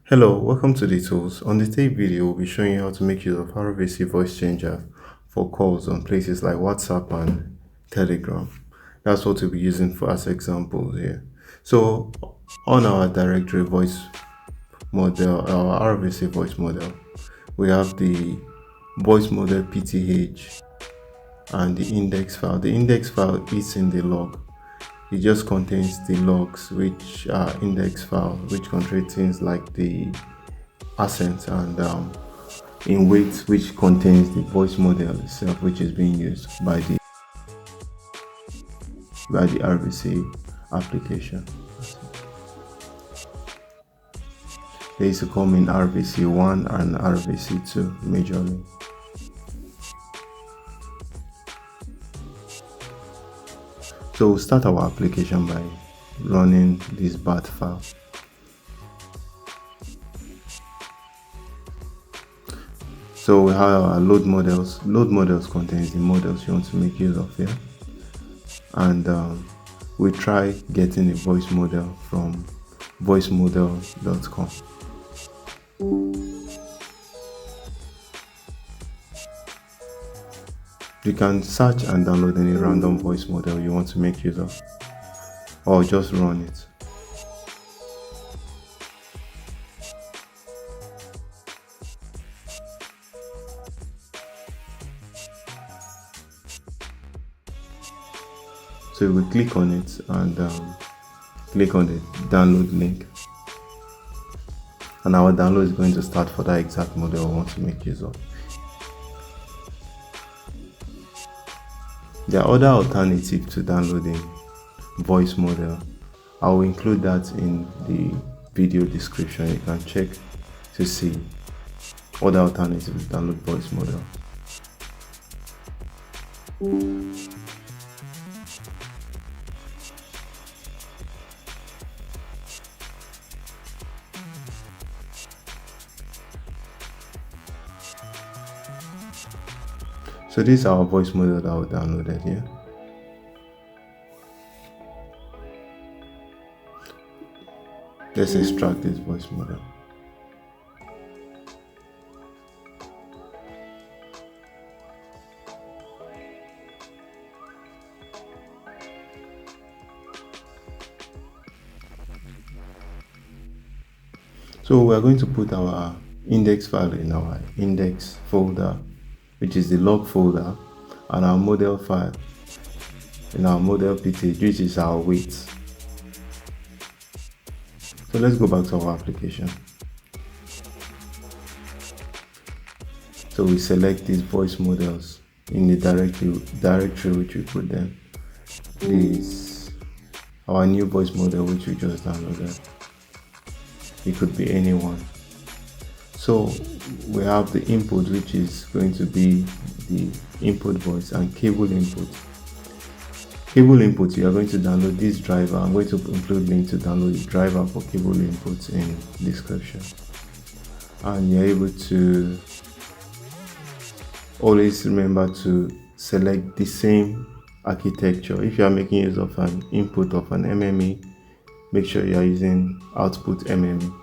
Hello, welcome to the tools. On the tape video, we'll be showing you how to make use of RVC voice changer for calls on places like WhatsApp and Telegram. That's what we'll be using for as examples here. So on our directory voice model, our RVC voice model, we have the voice model PTH and the index file. The index file is in the log. It just contains the logs, which are index file, which contain things like the accent and in weight, which contains the voice model itself, which is being used by the RVC application. They used to come in RVC1 and RVC2 majorly. So we'll start our application by running this bat file. So we have our load models. Load models contains the models you want to make use of here. And we try getting a voice model from voicemodel.com. You can search and download any random voice model you want to make use of, or just run it. So we click on it and click on the download link, and our download is going to start for that exact model we want to make use of. There are other alternatives to downloading voice model. I will include that in the video description. You can check to see other alternatives to download voice model. So this is our voice model that we downloaded here. Let's extract this voice model. So we are going to put our index file in our index folder, which is the log folder, and our model file in our model PTH, which is our weight. So let's go back to our application. So we select these voice models in the directory which we put them. This our new voice model which we just downloaded. It could be anyone. So we have the input, which is going to be the input voice, and cable input. Cable input, you are going to download this driver. I'm going to include link to download the driver for cable inputs in description. And you're able to always remember to select the same architecture. If you are making use of an input of an MME, make sure you are using output MME.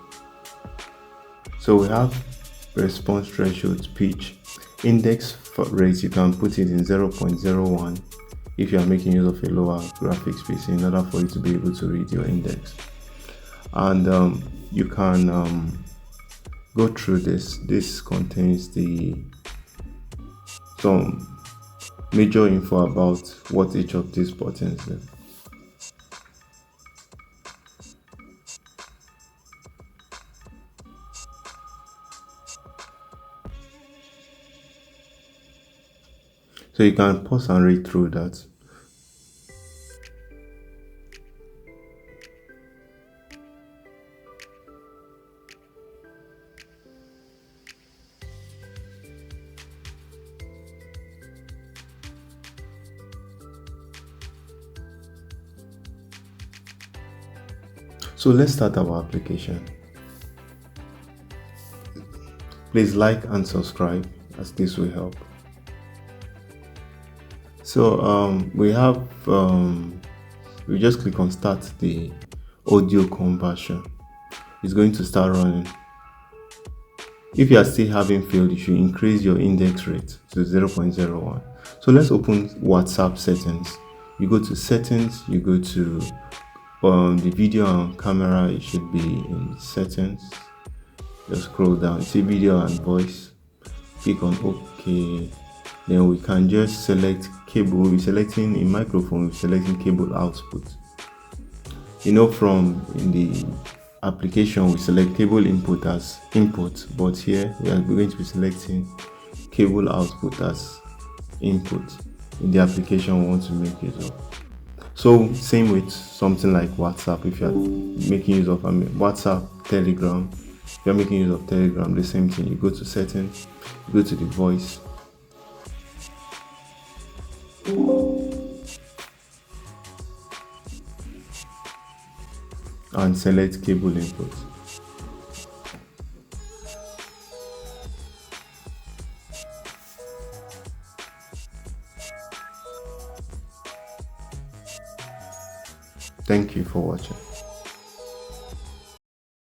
So we have response threshold, pitch, index rate. You can put it in 0.01 if you are making use of a lower graphics PC in order for you to be able to read your index. And you can go through this. This contains some major info about what each of these buttons do. So you can pause and read through that. So let's start our application. Please like and subscribe, as this will help. So we have we just click on start the audio conversion. It's going to start running. If you are still having failed, you should increase your index rate to 0.01. So let's open WhatsApp settings. You go to settings, you go to the video and camera, it should be in settings. Just scroll down, see video and voice, click on OK. Then we can just select cable. We'll be selecting a microphone, we're selecting cable output. From in the application we select cable input as input, but here we are going to be selecting cable output as input in the application we want to make use of. So same with something like WhatsApp. If you are making use of WhatsApp, Telegram, if you're making use of Telegram, the same thing. You go to settings, you go to the voice, and select cable input. Thank you for watching.